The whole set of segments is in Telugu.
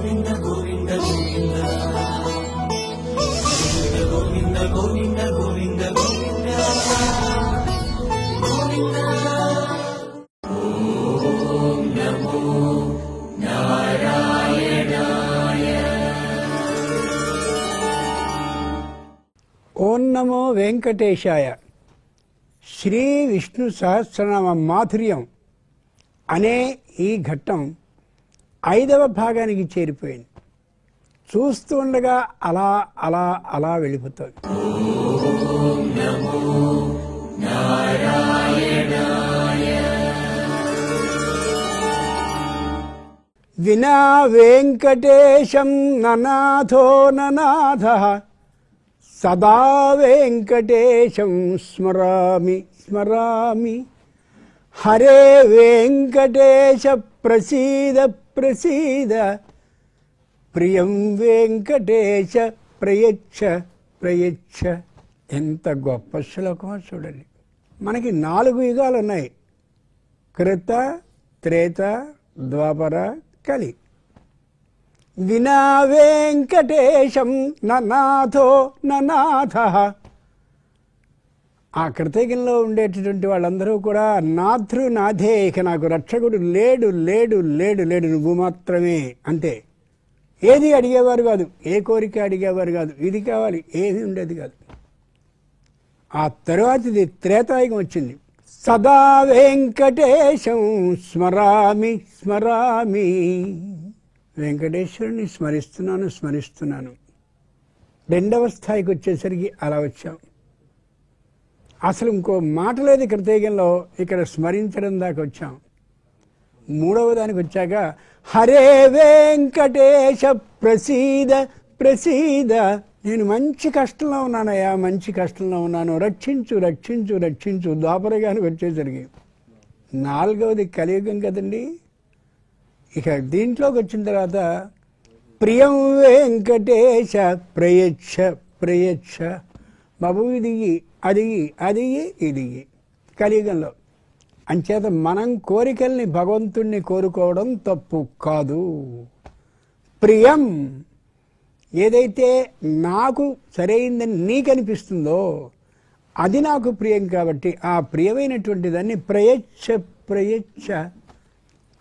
ఓం నమో వెంకటేశాయ. శ్రీ విష్ణు సహస్రనామ మాధుర్యం అనే ఈ ఘట్టం 5వ భాగానికి చేరిపోయింది. చూస్తూ ఉండగా అలా అలా అలా వెళ్ళిపోతుంది. వినా వెంకటేశం ననాథో ననాథః సదా వెంకటేశం స్మరామి స్మరామి. హరే వెంకటేశ ప్రసీద ప్రసీద, ప్రియం వెంకటేశ ప్రయచ్ఛ ప్రయచ్ఛ. ఎంత గొప్ప శ్లోకమో చూడండి. మనకి 4 యుగాలు ఉన్నాయి: కృత, త్రేత, ద్వాపర, కలి. వినా వెంకటేశం ననాథో ననాథః. ఆ కృతజ్ఞలో ఉండేటటువంటి వాళ్ళందరూ కూడా నాథృ నాథే, ఇక నాకు రక్షకుడు లేడు లేడు లేడు లేడు, నువ్వు మాత్రమే, అంతే. ఏది అడిగేవారు కాదు, ఏ కోరిక అడిగేవారు కాదు, ఇది కావాలి ఏది ఉండేది కాదు. ఆ తరువాతిది త్రేతాయుగం వచ్చింది. సదా వెంకటేశం స్మరామి స్మరామి. వెంకటేశ్వరుని స్మరిస్తున్నాను స్మరిస్తున్నాను. 2వ స్థాయికి వచ్చేసరికి అలా వచ్చాం. అసలు ఇంకో మాట లేదు కృతజ్ఞలో, ఇక్కడ స్మరించడం దాకా వచ్చాం. 3వ దానికి వచ్చాక హరే వెంకటేశ ప్రసీద ప్రసీద. నేను మంచి కష్టంలో ఉన్నానయ్యా, మంచి కష్టంలో ఉన్నాను, రక్షించు రక్షించు రక్షించు. ద్వాపరగానికి వచ్చేసరికి 4వది కలియుగం కదండి. ఇక దీంట్లోకి వచ్చిన తర్వాత ప్రియం వెంకటేశ ప్రయచ్ఛ ప్రయచ్ఛ. బాబు ఇది అది అది ఇది కలియుగంలో. అంచేత మనం కోరికల్ని భగవంతుణ్ణి కోరుకోవడం తప్పు కాదు. ప్రియం, ఏదైతే నాకు సరైందని నీకు అనిపిస్తుందో అది నాకు ప్రియం. కాబట్టి ఆ ప్రియమైనటువంటి దాన్ని ప్రయచ్ఛ ప్రయచ్ఛ.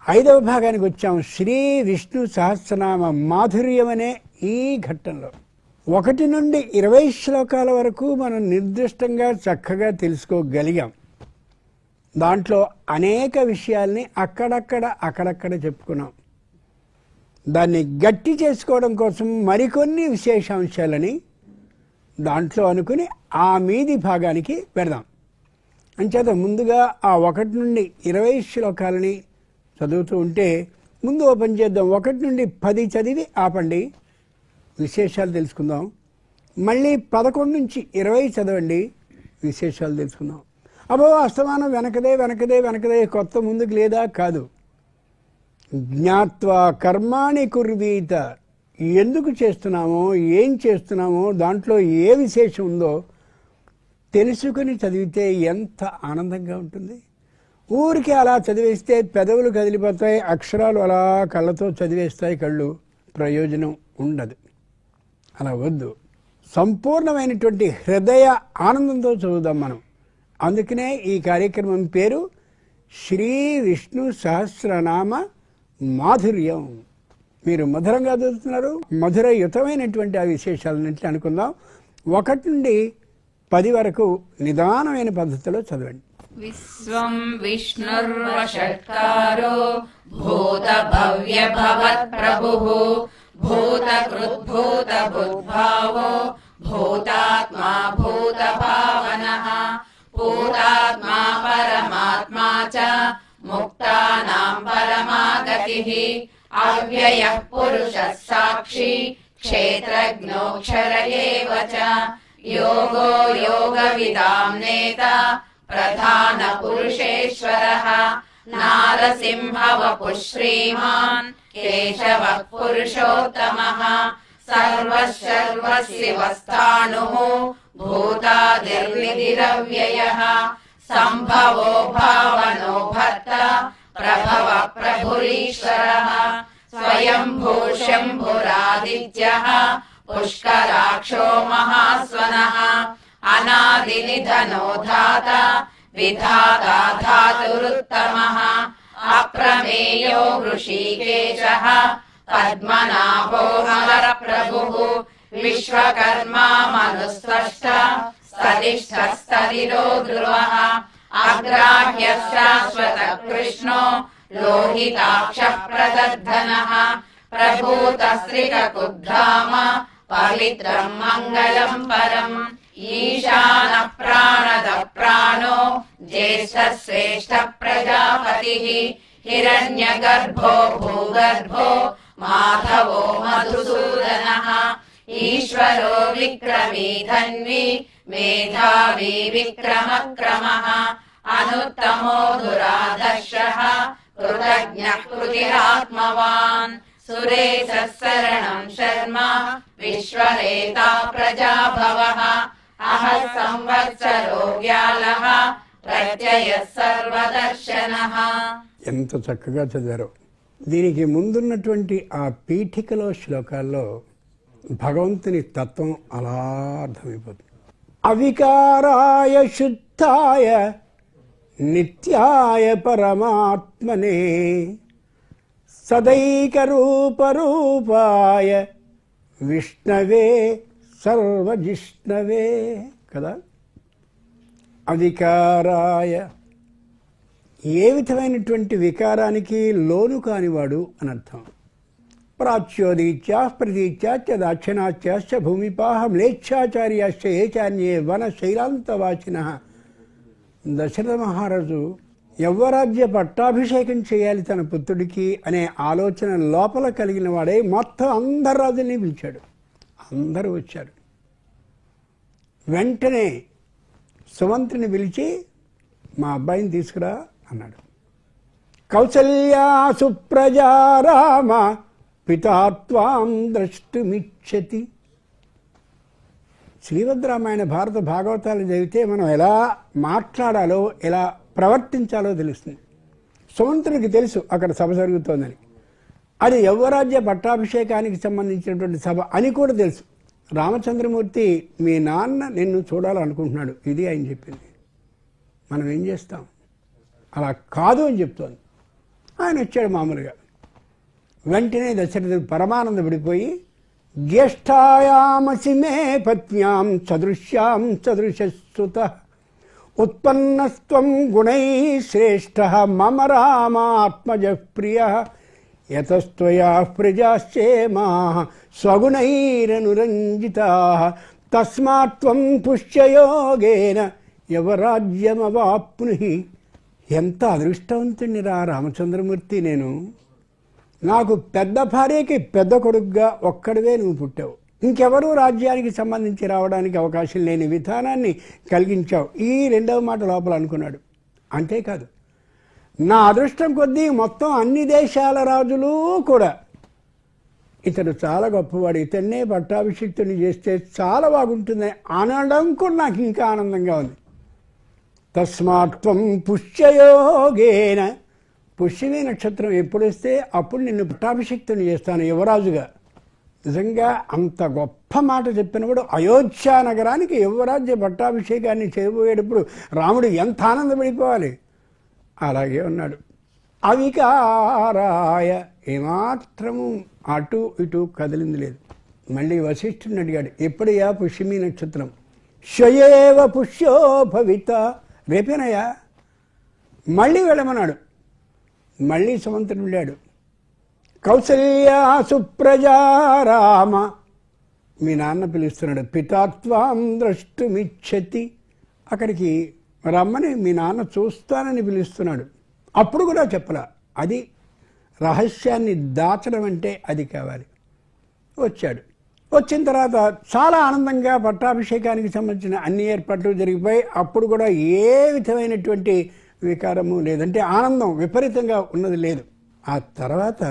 5వ భాగానికి వచ్చాం. శ్రీ విష్ణు సహస్రనామ మాధుర్యం అనే ఈ ఘట్టంలో 1 నుండి 20 శ్లోకాల వరకు మనం నిర్దిష్టంగా చక్కగా తెలుసుకోగలిగాం. దాంట్లో అనేక విషయాల్ని అక్కడక్కడ చెప్పుకున్నాం. దాన్ని గట్టి చేసుకోవడం కోసం మరికొన్ని విశేషాంశాలని దాంట్లో అనుకుని ఆ మీది భాగానికి పెడదాం. అంచేత ముందుగా ఆ 1 నుండి 20 శ్లోకాలని చదువుతూ ఉంటే ముందు ఓపెన్ చేద్దాం. 1 నుండి 10 చదివి ఆపండి, విశేషాలు తెలుసుకుందాం. మళ్ళీ 11 నుంచి 20 చదవండి, విశేషాలు తెలుసుకుందాం. అబ్బో అస్తమానం వెనకదే వెనకదే వెనకదే, కొత్త ముందుకు లేదా? కాదు. జ్ఞాత్వా కర్మాణి కుర్వీత. ఎందుకు చేస్తున్నామో, ఏం చేస్తున్నామో, దాంట్లో ఏ విశేషం ఉందో తెలుసుకుని చదివితే ఎంత ఆనందంగా ఉంటుంది. ఊరికి అలా చదివేస్తే పెదవులు కదిలిపోతాయి, అక్షరాలు అలా కళ్ళతో చదివేస్తాయి కళ్ళు, ప్రయోజనం ఉండదు. అలా వద్దు. సంపూర్ణమైనటువంటి హృదయ ఆనందంతో చదువుదాం మనం. అందుకనే ఈ కార్యక్రమం పేరు శ్రీ విష్ణు సహస్రనామ మాధుర్యం. మీరు మధురంగా చదువుతున్నారు, మధురయుతమైనటువంటి ఆ విశేషాలన్నింటినీ అనుకుందాం. 1 నుండి 10 వరకు నిదానమైన పద్ధతిలో చదవండి. విశ్వం విష్ణుర్వషట్కారో భూత భవ్య భవత్ ప్రభుః భూతకృద్భూత భూద్భావో భూతాత్మా భూత భావనః భూతాత్మా పరమాత్మా చ ముక్తానాం పరమాగతిః అవ్యయః పురుషः సాక్షి క్షేత్రజ్ఞోక్షర ఏవ చ యోగో యోగవిదాం నేత ప్రధాన పురుషేశ్వరః నారసింహ వపుః శ్రీమాన్ కేశవః పురుషోత్తమః సర్వశర్వశివస్థాణుః భూతాదిర్విధిరవ్యయః సంభవో భావనో భర్త ప్రభవ ప్రభురీశ్వరః స్వయంభూ శంభురాదిత్యః పుష్కరాక్షో మహాస్వనః అనాదినిధనో ధాత విధాతా ధాతురుత్తమః అప్రమేయో హృషీకేశః పద్మనాభో హరప్రభుః విశ్వకర్మా మనుస్సష్ట స్తదిష్టస్తదిరో ధ్రువః అగ్రాహ్యః శాశ్వత కృష్ణో లోహితాక్షః ప్రదర్ధనః ప్రభూతస్త్రికకుద్ధామ పవిత్రం మంగళం పరం ఈశానః ప్రాణద ప్రాణో జ్యేష్ఠః శ్రేష్ఠః ప్రజాపతిః హిరణ్యగర్భో భూగర్భో మాధవో మధుసూదనః ఈశ్వరో విక్రమీ ధన్వీ మేధావీ విక్రమక్రమః అనుత్తమో దురాదర్శః కృతజ్ఞః కృతిరాత్మవాన్ సురేశः శరణం శర్మ విశ్వరేతా ప్రజాభవః అహః సంవత్సరో వ్యాళః ప్రత్యయః సర్వదర్శనః. ఎంత చక్కగా చదివారో. దీనికి ముందున్నటువంటి ఆ పీఠికలో శ్లోకాల్లో భగవంతుని తత్వం అలా అర్థమైపోతుంది. అవికారాయ శుద్ధాయ నిత్యాయ పరమాత్మనే సదైక రూపరూపాయ విష్ణవే సర్వజిష్ణవే కదా. అవికారాయ ఏ విధమైనటువంటి వికారానికి లోను కానివాడు అని అర్థం. ప్రాచ్యోదీత్యా ప్రతీత్యాచ దాక్షిణాత్యాశ్చ భూమిపాహ మ్లేచ్ఛాచార్యాశ్చ ఏచాన్యే వన శైలాంతవాచినః. దశరథ మహారాజు యవ్వరాజ్య పట్టాభిషేకం చేయాలి తన పుత్రుడికి అనే ఆలోచన లోపల కలిగిన వాడే మొత్తం అందరు రాజుల్ని పిలిచాడు. అందరూ వచ్చారు. వెంటనే సుమంత్రిని పిలిచి మా అబ్బాయిని తీసుకురా అన్నాడు. కౌసల్యా సుప్రజా రామ పితాత్వాం ద్రష్టుమిచ్చతి. శ్రీమద్ రామాయణ భారత భాగవతాలు చదివితే మనం ఎలా మాట్లాడాలో ఎలా ప్రవర్తించాలో తెలుస్తుంది. సుమంత్రునికి తెలుసు అక్కడ సభ జరుగుతోందని. అది యవ్వరాజ్య పట్టాభిషేకానికి సంబంధించినటువంటి సభ అని కూడా తెలుసు. రామచంద్రమూర్తి మీ నాన్న నిన్ను చూడాలనుకుంటున్నాడు, ఇది ఆయన చెప్పింది. మనం ఏం చేస్తాం? అలా కాదు అని చెప్తోంది. ఆయన వచ్చాడు మామూలుగా. వెంటనే దశరథుడు పరమానంద పడిపోయి జ్యేష్ఠాయామసి మే పత్న్యాం సదృశ్యాం సదృశస్సుత ఉత్పన్నస్త్వం గుణై శ్రేష్ఠ మమ రామాత్మజ ప్రియ యతస్త్వయా ప్రజాశ్చేమా స్వగుణైరనురంజితా తస్మాత్ త్వం పుష్యయోగేన యవరాజ్యమవాప్నుహి. ఎంత అదృష్టవంతుని రా రామచంద్రమూర్తి నేను. నాకు పెద్ద భార్యకి పెద్ద కొడుకుగా ఒక్కడివే నువ్వు పుట్టావు. ఇంకెవరూ రాజ్యానికి సంబంధించి రావడానికి అవకాశం లేని విధానాన్ని కలిగించావు. ఈ రెండవ మాట లోపల అనుకున్నాడు. అంతేకాదు, నా అదృష్టం కొద్దీ మొత్తం అన్ని దేశాల రాజులు కూడా ఇతడు చాలా గొప్పవాడు, ఇతన్నే పట్టాభిషిక్తుని చేస్తే చాలా బాగుంటుంది అనడం కూడా నాకు ఇంకా ఆనందంగా ఉంది. తస్మాత్ త్వం పుష్యయోగేన, పుష్యమి నక్షత్రం ఎప్పుడు వస్తే అప్పుడు నిన్ను పట్టాభిషిక్తుని చేస్తాను యువరాజుగా. నిజంగా అంత గొప్ప మాట చెప్పినప్పుడు అయోధ్య నగరానికి యువరాజ్య పట్టాభిషేకాన్ని చేయబోయేటప్పుడు రాముడు ఎంత ఆనందపడిపోవాలి. అలాగే ఉన్నాడు. అవికారాయ, ఏమాత్రము అటు ఇటు కదిలింది లేదు. మళ్ళీ వశిష్ఠుని అడిగాడు, ఎప్పుడయ్యా పుష్యమి నక్షత్రం? శ్వయేవ పుష్యో భవిత, రేపేనయ్యా. మళ్ళీ వెళ్ళమన్నాడు. మళ్ళీ సుమంత్రుడు వెళ్ళాడు. కౌసల్యా సుప్రజా రామ, మీ నాన్న పిలుస్తున్నాడు. పితాత్వాం ద్రష్టుమిచ్చతి, అక్కడికి రమ్మని మీ నాన్న చూస్తానని పిలుస్తున్నాడు. అప్పుడు కూడా చెప్పలా. అది రహస్యాన్ని దాచడం అంటే అది కావాలి. వచ్చాడు. వచ్చిన తర్వాత చాలా ఆనందంగా పట్టాభిషేకానికి సంబంధించిన అన్ని ఏర్పాట్లు జరిగిపోయి అప్పుడు కూడా ఏ విధమైనటువంటి వికారము లేదంటే ఆనందం విపరీతంగా ఉన్నది లేదు. ఆ తర్వాత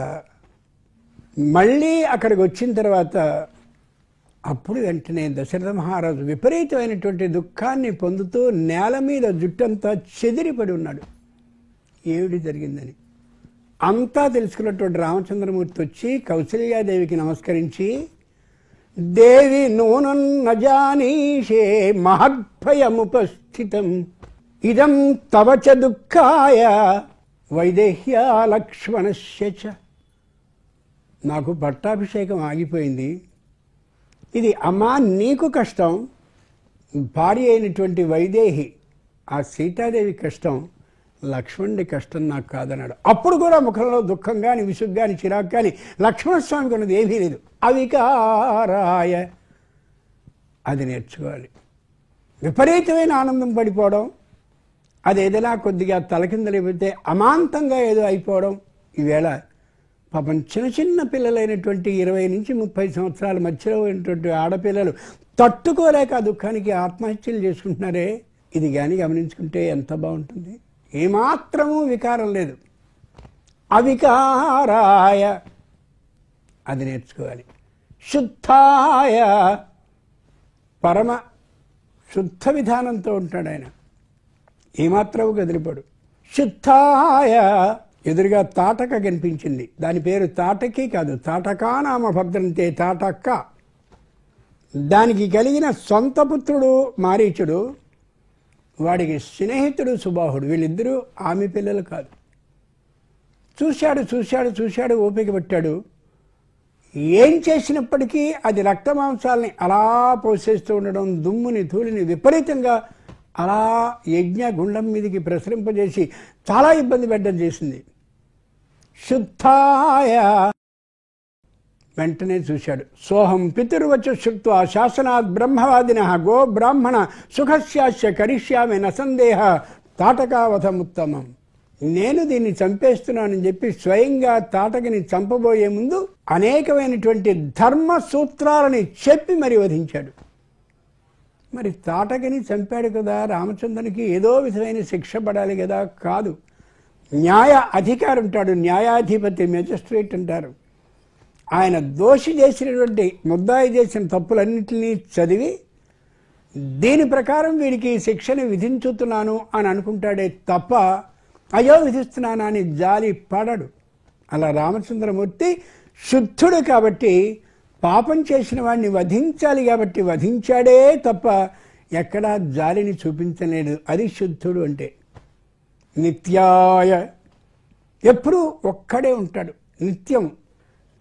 మళ్ళీ అక్కడికి వచ్చిన తర్వాత అప్పుడు వెంటనే దశరథ మహారాజు విపరీతమైనటువంటి దుఃఖాన్ని పొందుతూ నేల మీద జుట్టంతా చెదిరిపడి ఉన్నాడు. ఏమిటి జరిగిందని అంతా తెలుసుకున్నటువంటి రామచంద్రమూర్తి వచ్చి కౌసల్యాదేవికి నమస్కరించి, దేవి నూనం నజానీషే మహద్భయముపస్థితం ఇదం తవ చ దుఃఖాయ వైదేహ్యా లక్ష్మణస్య చ. నాకు పట్టాభిషేకం ఆగిపోయింది, ఇది అమ్మా నీకు కష్టం, భార్య అయినటువంటి వైదేహి ఆ సీతాదేవి కష్టం, లక్ష్మణుడి కష్టం నాకు కాదన్నాడు. అప్పుడు కూడా ముఖంలో దుఃఖం కానీ విసుగు కానీ చిరాకు కానీ లక్ష్మణస్వామికి ఉన్నది ఏమీ లేదు. అవికారాయ, అది నేర్చుకోవాలి. విపరీతమైన ఆనందం పడిపోవడం, అది ఏదైనా కొద్దిగా తలకిందలైపోతే అమాంతంగా ఏదో అయిపోవడం. ఈవేళ పాపం చిన్న చిన్న పిల్లలైనటువంటి 20 నుంచి 30 సంవత్సరాల మధ్యలో ఉన్నటువంటి ఆడపిల్లలు తట్టుకోలేక ఆ దుఃఖానికి ఆత్మహత్యలు చేసుకుంటున్నారే, ఇది కానీ గమనించుకుంటే ఎంత బాగుంటుంది. ఏమాత్రమూ వికారం లేదు. అవికారాయ, అది నేర్చుకోవాలి. శుద్ధాయ, పరమ శుద్ధ విధానంతో ఉంటాడు ఆయన, ఏమాత్రము కదిలిపడు. శుద్ధాయ, ఎదురుగా తాటక కనిపించింది, దాని పేరు తాటకి కాదు, తాటకా నామ భద్రంతే, తాటక్క. దానికి కలిగిన సొంత పుత్రుడు మారీచుడు, వాడికి స్నేహితుడు సుబాహుడు, వీళ్ళిద్దరూ ఆమె పిల్లలు కాదు. చూశాడు చూశాడు చూశాడు, ఓపిక పట్టాడు. ఏం చేసినప్పటికీ అది రక్తమాంసాలని అలా పోసేస్తూ ఉండడం, దుమ్ముని ధూళిని విపరీతంగా అలా యజ్ఞ గుండం మీదకి ప్రసరింపజేసి చాలా ఇబ్బంది పెట్టడం చేసింది. శుద్ధాయ, వెంటనే చూశాడు. సోహం పితుర్వచ శుక్త్వా శాసనాత్ బ్రహ్మవాదిన గో బ్రాహ్మణ సుఖస్యాస్య కరిష్యామి నసందేహ తాటకావధముత్తమం. నేను దీన్ని చంపేస్తున్నానని చెప్పి స్వయంగా తాటకిని చంపబోయే ముందు అనేకమైనటువంటి ధర్మ సూత్రాలని చెప్పి మరి వధించాడు. మరి తాటకిని చంపాడు కదా, రామచంద్రునికి ఏదో విధమైన శిక్ష పడాలి కదా, కాదు. న్యాయ అధికారి ఉంటాడు, న్యాయాధిపతి, మెజిస్ట్రేట్ అంటారు. ఆయన దోషి చేసినటువంటి ముద్దాయి చేసిన తప్పులన్నింటినీ చదివి దీని ప్రకారం వీడికి శిక్షని విధించుతున్నాను అని అనుకుంటాడే తప్ప అయ్యో విధిస్తున్నానా అని జాలి పడడు. అలా రామచంద్రమూర్తి శుద్ధుడు కాబట్టి, పాపం చేసిన వాడిని వధించాలి కాబట్టి వధించాడే తప్ప ఎక్కడా జాలిని చూపించలేదు. అది శుద్ధుడు అంటే. నిత్యాయ, ఎప్పుడూ ఒక్కడే ఉంటాడు, నిత్యం.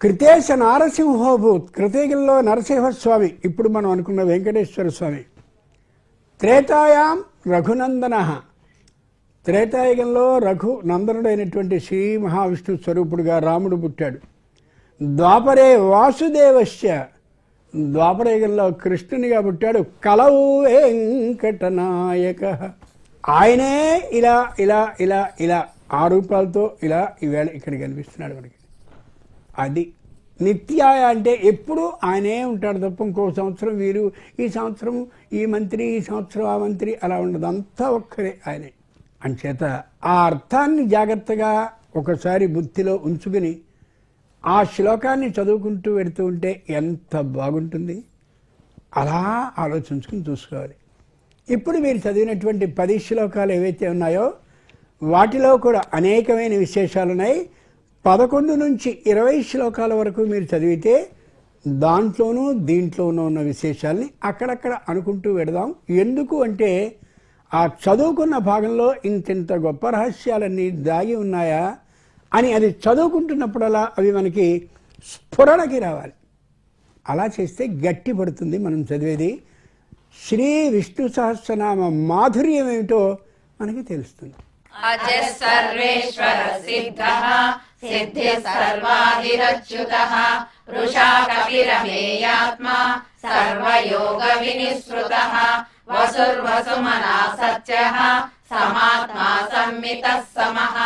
కృతేశ నారసింహోభూత్, కృతయుగంలో నరసింహస్వామి, ఇప్పుడు మనం అనుకున్న వెంకటేశ్వర స్వామి. త్రేతాయాం రఘునందన, త్రేతాయుగంలో రఘునందనుడైనటువంటి శ్రీ మహావిష్ణు స్వరూపుడుగా రాముడు పుట్టాడు. ద్వాపరే వాసుదేవశ్చ, ద్వాపరయుగంలో కృష్ణునిగా పుట్టాడు. కలవు వెంకటనాయక, ఆయనే ఇలా ఇలా ఇలా ఇలా ఆ రూపాలతో ఇలా ఈవేళ ఇక్కడ కనిపిస్తున్నాడు మనకి. అది నిత్యాయ అంటే ఎప్పుడు ఆయనే ఉంటాడు తప్ప ఇంకో సంవత్సరం వీరు, ఈ సంవత్సరం ఈ మంత్రి, ఈ సంవత్సరం ఆ మంత్రి, అలా ఉండదు. అంతా ఒక్కరే ఆయనే. అంచేత ఆ అర్థాన్ని జాగ్రత్తగా ఒకసారి బుద్ధిలో ఉంచుకుని ఆ శ్లోకాన్ని చదువుకుంటూ వెళుతూ ఉంటే ఎంత బాగుంటుంది. అలా ఆలోచించుకుని చూసుకోవాలి. ఇప్పుడు మీరు చదివినటువంటి 10 శ్లోకాలు ఏవైతే ఉన్నాయో వాటిలో కూడా అనేకమైన విశేషాలు ఉన్నాయి. 11 నుంచి 20 శ్లోకాల వరకు మీరు చదివితే దాంట్లోనూ దీంట్లోనూ ఉన్న విశేషాలని అక్కడక్కడ అనుకుంటూ వెడదాం. ఎందుకు అంటే ఆ చదువుకున్న భాగంలో ఇంతింత గొప్ప రహస్యాలన్నీ దాగి ఉన్నాయా అని అది చదువుకుంటున్నప్పుడల్లా అవి మనకి స్ఫురణకి రావాలి. అలా చేస్తే గట్టి పడుతుంది మనం చదివేది. శ్రీ విష్ణు సహస్రనామ మాధుర్యం ఏమిటో మనకి తెలుస్తుంది. అజः సర్వేశ్వర సిద్ధః సిద్ధిः సర్వాధిరచ్యుతః వృషా కపిరమేయాత్మా సర్వయోగ వినిశ్రుతః వసుర్వసుమనా సత్యః సమాత్మా సంమితః సమః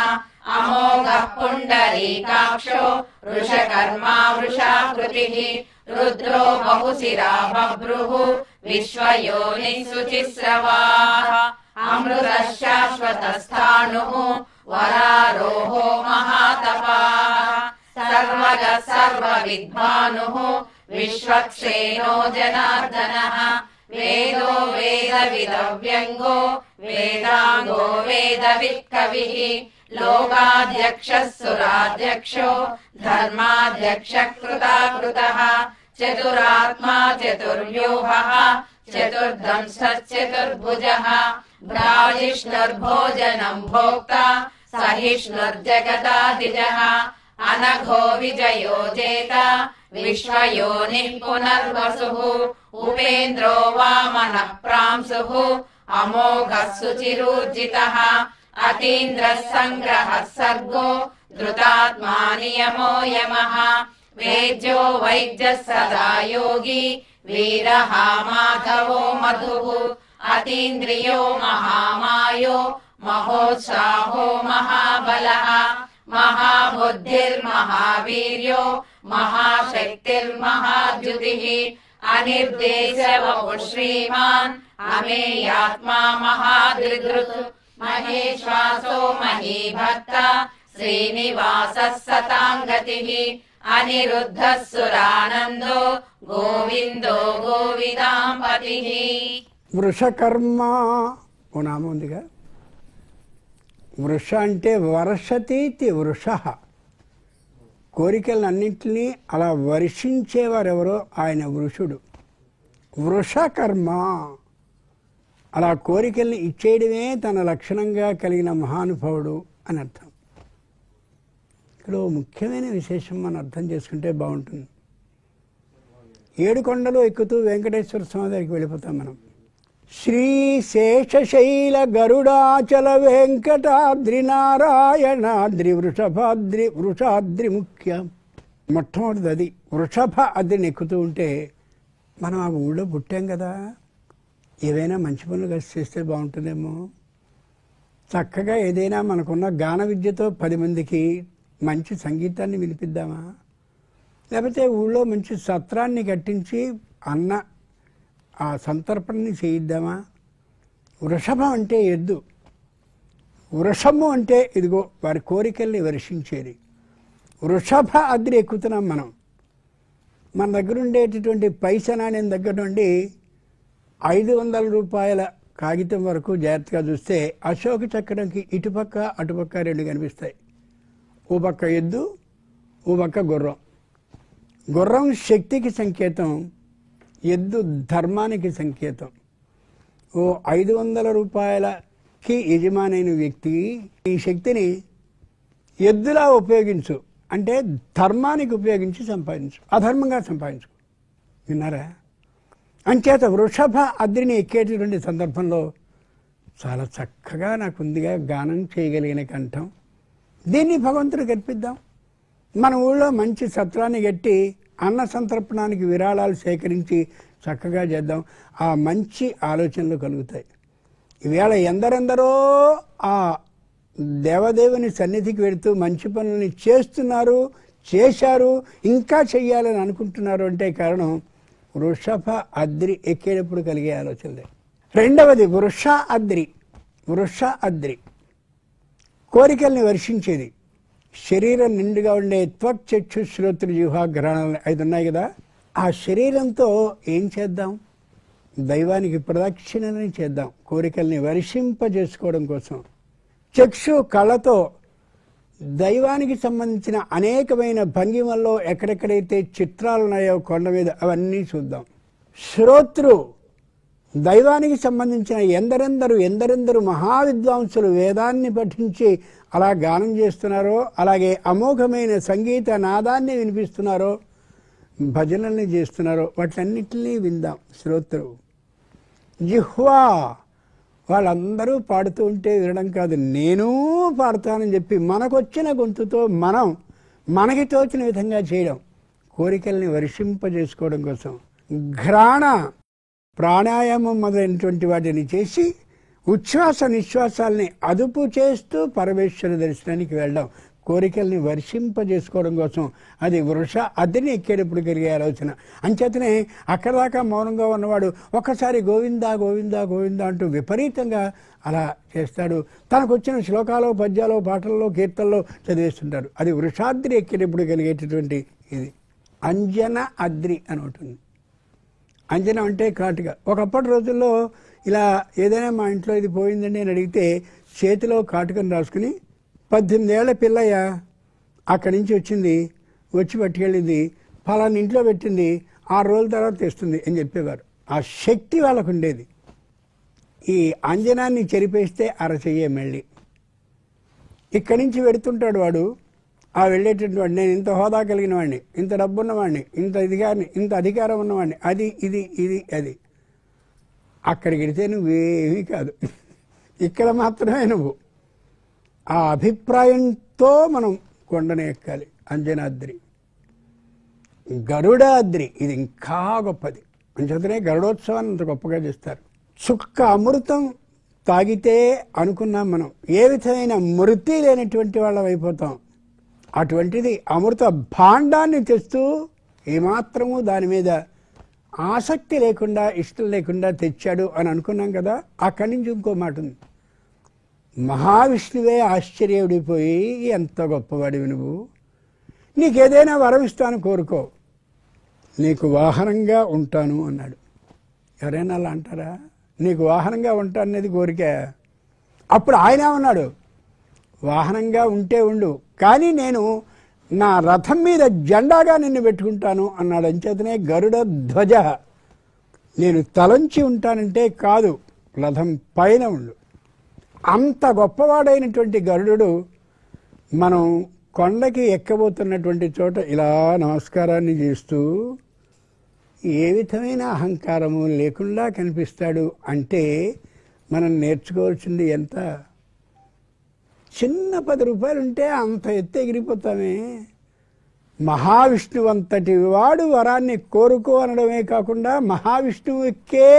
అమోఘః పుండరీకాక్షో వృషకర్మా వృషాకృతిః రుద్రో బహుశిరా బభ్రుః విశ్వయోనిః శుచిస్రవాః అమృత శాశ్వతస్థాణుః వరారోహో మహాతపాః సర్వగః సర్వవిద్వానుః విశ్వక్సేనో జనార్దనః వేదో వేదవిదవ్యంగో వేదాంగో వేదవిత్కవిః లోకాధ్యక్షः సురాధ్యక్షో ధర్మాధ్యక్షः కృతాకృతః చతురాత్మా చతుర్వ్యూహः చతుర్దంశ్చతుర్భుజः భ్రాజిష్ణుర్భోజనం భోక్తా సహిష్ణుర్జగదాదిజः అనఘో విజయో జేత విశ్వయోనిః పునర్వసుః ఉపేంద్రో వామనః ప్రాంశుః అమోఘः శుచిరూర్జితः అతీంద్రः సంగ్రహः సర్గో ధృతాత్మా నియమో యమः వేద్యో వైద్యः సదా యోగి వీరः మాధవో మధుః అతీంద్రియో మహామాయో మహోత్సాహో మహాబలః మహాబుద్ధిర్మహావీర్యో మహాశక్తిర్మహాద్యుతిః అనిర్దేశవపుః శ్రీమాన్ అమేయాత్మా మహాదృదృక్ మహేశ్వాసో మహీభక్త శ్రీనివాసः సతాంగతిః అనిరుద్ధः సురానందో గోవిందో గోవిదాంపతిః. వృషకర్మ ఓ నామం ఉందిగా. వృష అంటే వర్షతీతి వృష, కోరికలన్నింటినీ అలా వర్షించేవారెవరో ఆయన వృషుడు. వృషకర్మ అలా కోరికల్ని ఇచ్చేయడమే తన లక్షణంగా కలిగిన మహానుభావుడు అని అర్థం. ఇక్కడ ముఖ్యమైన విశేషం మనం అర్థం చేసుకుంటే బాగుంటుంది. 7 కొండలు ఎక్కుతూ వెంకటేశ్వర స్వామి దగ్గరికి వెళ్ళిపోతాం మనం. శ్రీశేషశైల గరుడాచల వెంకటాద్రి నారాయణాద్రి వృషభాద్రి వృషాద్రి ముఖ్య. మొట్టమొదటిది అది. వృషభ అద్రిని ఎక్కుతూ ఉంటే మనం ఆ ఊళ్ళో పుట్టాం కదా, ఏవైనా మంచి పనులు కలిసి చేస్తే బాగుంటుందేమో. చక్కగా ఏదైనా మనకున్న గాన విద్యతో 10 మందికి మంచి సంగీతాన్ని వినిపిద్దామా, లేకపోతే ఊళ్ళో మంచి సత్రాన్ని కట్టించి అన్న ఆ సంతర్పణని చేయిద్దామా. వృషభం అంటే ఎద్దు, వృషము అంటే ఇదిగో వారి కోరికల్ని వర్షించేది. వృషభ అద్రి ఎక్కుతున్నాం మనం. మన దగ్గర ఉండేటటువంటి పైసా నాణ్యం దగ్గర నుండి 500 రూపాయల కాగితం వరకు జాగ్రత్తగా చూస్తే అశోక చక్రంకి ఇటుపక్క అటుపక్క 2 కనిపిస్తాయి. ఓ పక్క ఎద్దు, ఓ పక్క గుర్రం. గుర్రం శక్తికి సంకేతం, ఎద్దు ధర్మానికి సంకేతం. ఓ 500 రూపాయలకి యజమానైన వ్యక్తి ఈ శక్తిని ఎద్దులా ఉపయోగించు అంటే ధర్మానికి ఉపయోగించి సంపాదించు, అధర్మంగా సంపాదించు. విన్నారా? అంచేత వృషభ అద్రిని ఎక్కేటటువంటి సందర్భంలో చాలా చక్కగా నాకుందిగా గానం చేయగలిగిన కంఠం, దీన్ని భగవంతుడికి అర్పిద్దాం. మన ఊళ్ళో మంచి సత్రాన్ని కట్టి అన్న సంతర్పణానికి విరాళాలు సేకరించి చక్కగా చేద్దాం. ఆ మంచి ఆలోచనలు కలుగుతాయి. ఈవేళ ఎందరెందరో ఆ దేవదేవుని సన్నిధికి వెళుతూ మంచి పనులని చేస్తున్నారు, చేశారు, ఇంకా చెయ్యాలని అనుకుంటున్నారు అంటే కారణం వృషభ అద్రి ఎక్కేటప్పుడు కలిగే ఆలోచనలే. రెండవది వృష అద్రి. వృష అద్రి కోరికల్ని వర్షించేది. శరీరం నిండుగా ఉండే త్వక్ చక్షు శ్రోత్ర జిహ్వ గ్రహణాలు 5 ఉన్నాయి కదా, ఆ శరీరంతో ఏం చేద్దాం? దైవానికి ప్రదక్షిణని చేద్దాం, కోరికల్ని వర్షింపజేసుకోవడం కోసం. చక్షు కళ్ళతో దైవానికి సంబంధించిన అనేకమైన భంగిమల్లో ఎక్కడెక్కడైతే చిత్రాలు ఉన్నాయో కొండ మీద అవన్నీ చూద్దాం. శ్రోత్రు దైవానికి సంబంధించిన ఎందరెందరు మహావిద్వాంసులు వేదాన్ని పఠించి అలా గానం చేస్తున్నారో, అలాగే అమోఘమైన సంగీత నాదాన్ని వినిపిస్తున్నారో, భజనల్ని చేస్తున్నారో వాటన్నిటినీ విందాం. శ్రోత్రు జిహ్వా వాళ్ళందరూ పాడుతూ ఉంటే వినడం కాదు, నేనూ పాడతానని చెప్పి మనకొచ్చిన గొంతుతో మనకి తోచిన విధంగా చేయడం, కోరికల్ని వర్షింపజేసుకోవడం కోసం. ఘ్రాణ ప్రాణాయామం మొదలైనటువంటి వాటిని చేసి ఉచ్ఛ్వాస నిశ్వాసాలని అదుపు చేస్తూ పరమేశ్వర దర్శనానికి వెళ్ళడం, కోరికల్ని వర్షింపజేసుకోవడం కోసం. అది వృష అద్రిని ఎక్కేటప్పుడు కలిగే ఆలోచన. అంచేతనే అక్కడ దాకా మౌనంగా ఉన్నవాడు ఒక్కసారి గోవిందా గోవిందా గోవిందా అంటూ విపరీతంగా అలా చేస్తాడు. తనకు వచ్చిన శ్లోకాలు, పద్యాలు, పాటల్లో, కీర్తనలో చదివేస్తుంటారు. అది వృషాద్రి ఎక్కేటప్పుడు కలిగేటటువంటి ఇది. అంజన అద్రి అని ఉంటుంది. అంజనం అంటే కాటుక. ఒకప్పటి రోజుల్లో ఇలా ఏదైనా మా ఇంట్లో ఇది పోయిందండి అని అడిగితే చేతిలో కాటుకను రాసుకుని 18 ఏళ్ల పిల్లయ్య అక్కడి నుంచి వచ్చింది, వచ్చి పట్టుకెళ్ళింది, ఫలానా ఇంట్లో పెట్టింది, 6 రోజుల తర్వాత తెస్తుంది అని చెప్పేవారు. ఆ శక్తి వాళ్ళకు ఉండేది. ఈ అంజనాన్ని చెరిపేస్తే అరచెయ్యే మళ్ళీ. ఇక్కడి నుంచి వెడుతుంటాడు వాడు, ఆ వెళ్ళేటటువంటి వాడు నేను ఇంత హోదా కలిగిన వాడిని, ఇంత డబ్బు ఉన్నవాడిని, ఇంత అధికారం ఉన్నవాడిని, అది ఇది ఇది అది. అక్కడికి వెడితే నువ్వేమీ కాదు, ఇక్కడ మాత్రమే నువ్వు. ఆ అభిప్రాయంతో మనం కొండను ఎక్కాలి. అంజనాద్రి, గరుడాద్రి ఇది ఇంకా గొప్పది. అంచేతనే గరుడోత్సవాన్ని అంత గొప్పగా చేస్తారు. చుక్క అమృతం తాగితే అనుకున్నాం మనం ఏ విధమైన మృతి లేనటువంటి వాళ్ళం అయిపోతాం. అటువంటిది అమృత భాండాన్ని తెస్తూ ఏమాత్రము దాని మీద ఆసక్తి లేకుండా ఇష్టం లేకుండా తెచ్చాడు అని అనుకున్నాం కదా. అక్కడి నుంచి ఇంకో మాట ఉంది. మహావిష్ణువే ఆశ్చర్యపడిపోయి ఎంత గొప్పవాడివి నువ్వు, నీకేదైనా వరం ఇస్తాను కోరుకో, నీకు వాహనంగా ఉంటాను అన్నాడు. ఎవరైనా అలా అంటారా? నీకు వాహనంగా ఉంటాననేది కోరిక. అప్పుడు ఆయన ఉన్నాడు, వాహనంగా ఉంటే ఉండు, కానీ నేను నా రథం మీద జెండాగా నిన్ను పెట్టుకుంటాను అన్నాడు. అంచేతనే గరుడ ధ్వజ. నేను తలంచి ఉంటానంటే కాదు, రథం పైన ఉండు. అంత గొప్పవాడైనటువంటి గరుడు మనం కొండకి ఎక్కబోతున్నటువంటి చోట ఇలా నమస్కారాన్ని చేస్తూ ఏ విధమైన అహంకారము లేకుండా కనిపిస్తాడు. అంటే మనం నేర్చుకోవాల్సింది ఎంత, చిన్న 10 రూపాయలు ఉంటే అంత ఎత్తు ఎగిరిపోతామే. మహావిష్ణువు అంతటి వాడు వరాన్ని కోరుకో అనడమే కాకుండా మహావిష్ణువుకే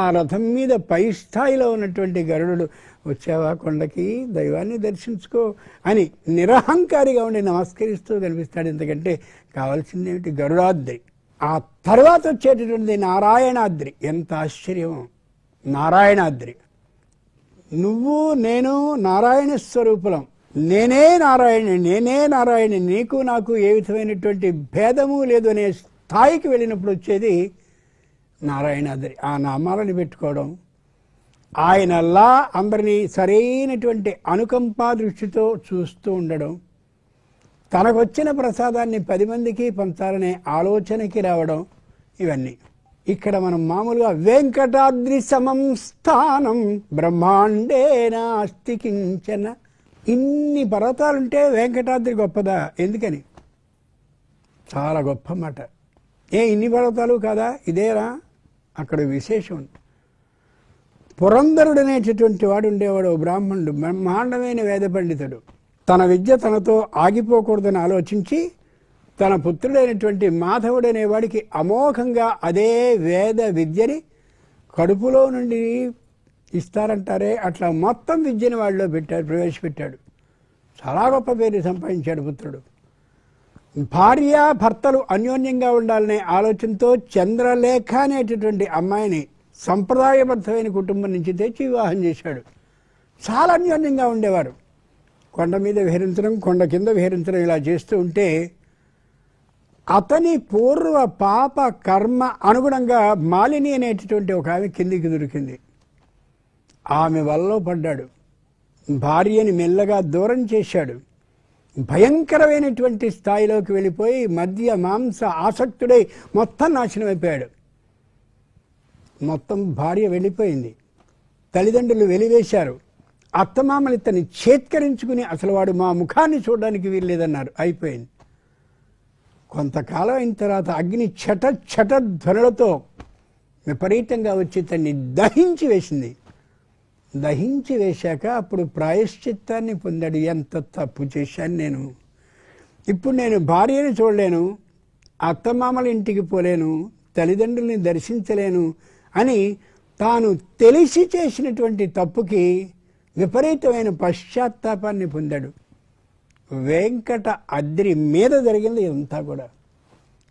ఆ రథం మీద పై స్థాయిలో ఉన్నటువంటి గరుడు, వచ్చావా కొండకి, దైవాన్ని దర్శించుకో అని నిరహంకారిగా ఉండి నమస్కరిస్తూ కనిపిస్తాడు. ఎందుకంటే కావాల్సిందేమిటి? గరుడాద్రి. ఆ తర్వాత వచ్చేటటువంటి నారాయణాద్రి. ఎంత ఆశ్చర్యం! నారాయణాద్రి. నువ్వు నేను నారాయణ స్వరూపులం, నేనే నారాయణ, నీకు నాకు ఏ విధమైనటువంటి భేదము లేదు అనే స్థాయికి వెళ్ళినప్పుడు వచ్చేది నారాయణాద్రి. ఆ నామాలని పెట్టుకోవడం, ఆయనలా అందరినీ సరైనటువంటి అనుకంపా దృష్టితో చూస్తూ ఉండడం, తనకొచ్చిన ప్రసాదాన్ని 10 మందికి పంచాలనే ఆలోచనకి రావడం, ఇవన్నీ. ఇక్కడ మనం మామూలుగా వెంకటాద్రి సమం స్థానం బ్రహ్మాండే నాస్తి కించన. ఇన్ని పర్వతాలుంటే వెంకటాద్రి గొప్పదా? ఎందుకని? చాలా గొప్ప మాట. ఇన్ని పర్వతాలు కాదా? ఇదేరా? అక్కడ విశేషం ఉంది. పురంధరుడు అనేటటువంటి వాడు ఉండేవాడు, బ్రాహ్మణుడు, బ్రహ్మాండమైన వేద పండితుడు. తన విద్య తనతో ఆగిపోకూడదని ఆలోచించి తన పుత్రుడైనటువంటి మాధవుడు అనేవాడికి అమోఘంగా అదే వేద విద్యని కడుపులో నుండి ఇస్తారంటారే, అట్లా మొత్తం విద్యని వాళ్ళలో ప్రవేశపెట్టాడు. చాలా గొప్ప పేరు సంపాదించాడు పుత్రుడు. భార్య భర్తలు అన్యోన్యంగా ఉండాలనే ఆలోచనతో చంద్రలేఖ అనేటటువంటి అమ్మాయిని సంప్రదాయబద్ధమైన కుటుంబం నుంచి తెచ్చి వివాహం చేశాడు. చాలా అన్యోన్యంగా ఉండేవారు. కొండ మీద విహరించడం, కొండ కింద విహరించడం, ఇలా చేస్తూ ఉంటే అతని పూర్వ పాప కర్మ అనుగుణంగా మాలిని అనేటటువంటి ఒక ఆమె కిందికి దొరికింది. ఆమె వల్ల పడ్డాడు. భార్యని మెల్లగా దూరం చేశాడు. భయంకరమైనటువంటి స్థాయిలోకి వెళ్ళిపోయి మద్య మాంస ఆసక్తుడై మొత్తం నాశనం అయిపోయాడు. మొత్తం భార్య వెళ్ళిపోయింది. తల్లిదండ్రులు వెలివేశారు. అత్తమామలు ఇతన్ని చేత్కరించుకుని అసలు వాడు మా ముఖాన్ని చూడడానికి వీల్లేదన్నారు. అయిపోయింది. కొంతకాలం అయిన తర్వాత అగ్ని చట ధ్వనులతో విపరీతంగా వచ్చి తన్ని దహించి వేసింది. దహించి వేశాక అప్పుడు ప్రాయశ్చిత్తాన్ని పొందాడు. ఎంత తప్పు చేశాను నేను, ఇప్పుడు నేను భార్యని చూడలేను, అత్తమామల ఇంటికి పోలేను, తల్లిదండ్రుల్ని దర్శించలేను అని తాను తెలిసి చేసినటువంటి తప్పుకి విపరీతమైన పశ్చాత్తాపాన్ని పొందాడు. వెంకట అద్రి మీద జరిగింది ఇదంతా కూడా.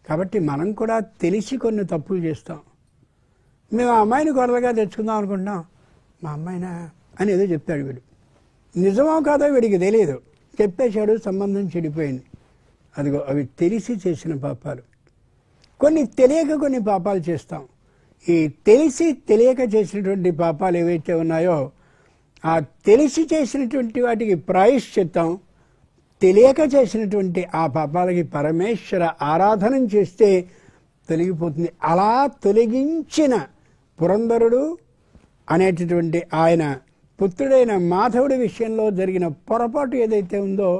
కాబట్టి మనం కూడా తెలిసి కొన్ని తప్పులు చేస్తాం. మేము ఆ అమ్మాయిని కొరలుగా తెచ్చుకుందాం అనుకుంటున్నాం, మా అమ్మాయినా అని ఏదో చెప్తాడు వీడు. నిజమో కాదో వీడికి తెలియదు, చెప్పేశాడు, సంబంధం చెడిపోయింది. అదిగో అవి తెలిసి చేసిన పాపాలు. కొన్ని తెలియక కొన్ని పాపాలు చేస్తాం. ఈ తెలిసి తెలియక చేసినటువంటి పాపాలు ఏవైతే ఉన్నాయో ఆ తెలిసి చేసినటువంటి వాటికి ప్రాయశ్చిత్తం, తెలియక చేసినటువంటి ఆ పాపాలకి పరమేశ్వర ఆరాధన చేస్తే తొలగిపోతుంది. అలా తొలగించిన పురంధరుడు అనేటటువంటి ఆయన పుత్రుడైన మాధవుడి విషయంలో జరిగిన పొరపాటు ఏదైతే ఉందో,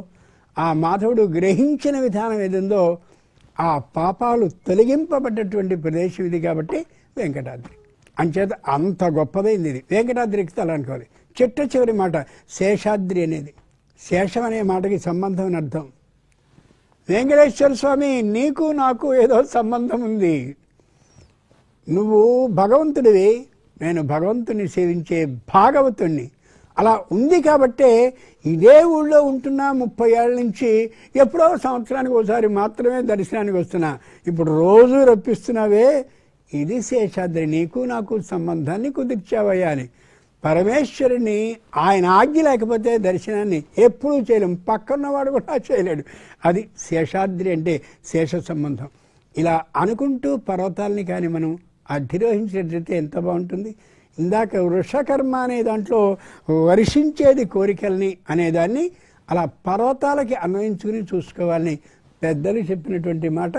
ఆ మాధవుడు గ్రహించిన విధానం ఏదుందో ఆ పాపాలు తొలగింపబడ్డటువంటి ప్రదేశం ఇది. కాబట్టి వెంకటాద్రి అంచేత అంత గొప్పదైంది ఇది. వెంకటాద్రికి తల అనుకోవాలి. చిట్ట చివరి మాట శేషాద్రి అనేది, శేషం అనే మాటకి సంబంధం అని అర్థం. వెంకటేశ్వర స్వామి నీకు నాకు ఏదో సంబంధం ఉంది. నువ్వు భగవంతుడివి, నేను భగవంతుని సేవించే భాగవతుణ్ణి. అలా ఉంది కాబట్టే ఇదే ఊళ్ళో ఉంటున్నా 30 ఏళ్ళ నుంచి ఎప్పుడో సంవత్సరానికి ఒకసారి మాత్రమే దర్శనానికి వస్తున్నా. ఇప్పుడు రోజు రప్పిస్తున్నావే, ఇది శేషాద్రి, నీకు నాకు సంబంధాన్ని కుదిర్చావయ్యా అని. పరమేశ్వరుని ఆయన ఆజ్ఞ లేకపోతే దర్శనాన్ని ఎప్పుడూ చేయలేం, పక్కన్నవాడు కూడా చేయలేడు. అది శేషాద్రి అంటే శేష సంబంధం. ఇలా అనుకుంటూ పర్వతాలని కానీ మనం అధిరోహించినట్లయితే ఎంత బాగుంటుంది. ఇందాక వృషకర్మ అనే దాంట్లో వర్షించేది కోరికల్ని అనేదాన్ని అలా పర్వతాలకి అన్వయించుకుని చూసుకోవాలని పెద్దలు చెప్పినటువంటి మాట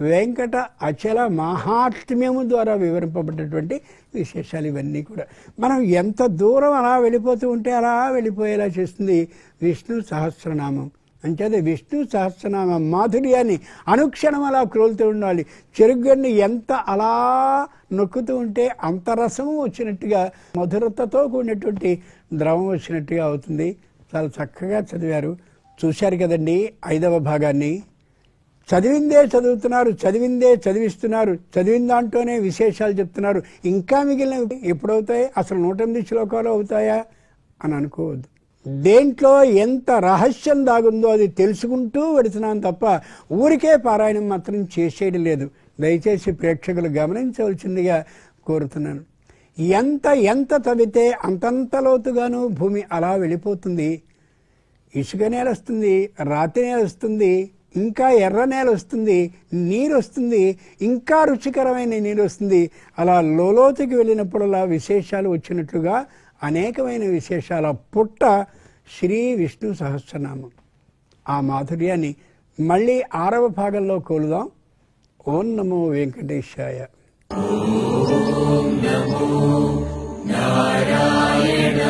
వెంకట అచల మహాత్మ్యము ద్వారా వివరింపబడ్డటువంటి విశేషాలు ఇవన్నీ కూడా. మనం ఎంత దూరం అలా వెళ్ళిపోతూ ఉంటే అలా వెళ్ళిపోయేలా చేస్తుంది విష్ణు సహస్రనామం. అంచేది విష్ణు సహస్రనామ మాధుర్యాన్ని అనుక్షణం అలా క్రోలుతూ ఉండాలి. చెరుగడ్ని ఎంత అలా నొక్కుతూ ఉంటే అంత రసము వచ్చినట్టుగా, మధురతతో కూడినటువంటి ద్రవం వచ్చినట్టుగా అవుతుంది. చాలా చక్కగా చదివారు. చూశారు కదండి 5వ భాగాన్ని. చదివిందే చదువుతున్నారు, చదివిందే చదివిస్తున్నారు, చదివిన దాంట్లోనే విశేషాలు చెప్తున్నారు. ఇంకా మిగిలినవి ఎప్పుడవుతాయి? అసలు 108 శ్లోకాలు అవుతాయా అని అనుకోవద్దు. దేంట్లో ఎంత రహస్యం దాగుందో అది తెలుసుకుంటూ వెడుతున్నాను తప్ప ఊరికే పారాయణం మాత్రం చేసేయడం లేదు. దయచేసి ప్రేక్షకులు గమనించవలసిందిగా కోరుతున్నాను. ఎంత ఎంత చదివితే అంతంత లోతుగాను భూమి అలా వెళ్ళిపోతుంది. ఇసుక నేల వస్తుంది, రాతి నేల వస్తుంది, ఇంకా ఎర్ర నేల వస్తుంది, నీరు వస్తుంది, ఇంకా రుచికరమైన నీరు వస్తుంది. అలా లోతుకి వెళ్ళినప్పుడల్లా విశేషాలు వచ్చినట్లుగా అనేకమైన విశేషాల పుట్ట శ్రీ విష్ణు సహస్రనామం. ఆ మాధుర్యాన్ని మళ్ళీ 6వ భాగంలో కోలుదాం. ఓం నమో వెంకటేశాయ. ఓం నమో నారాయణ.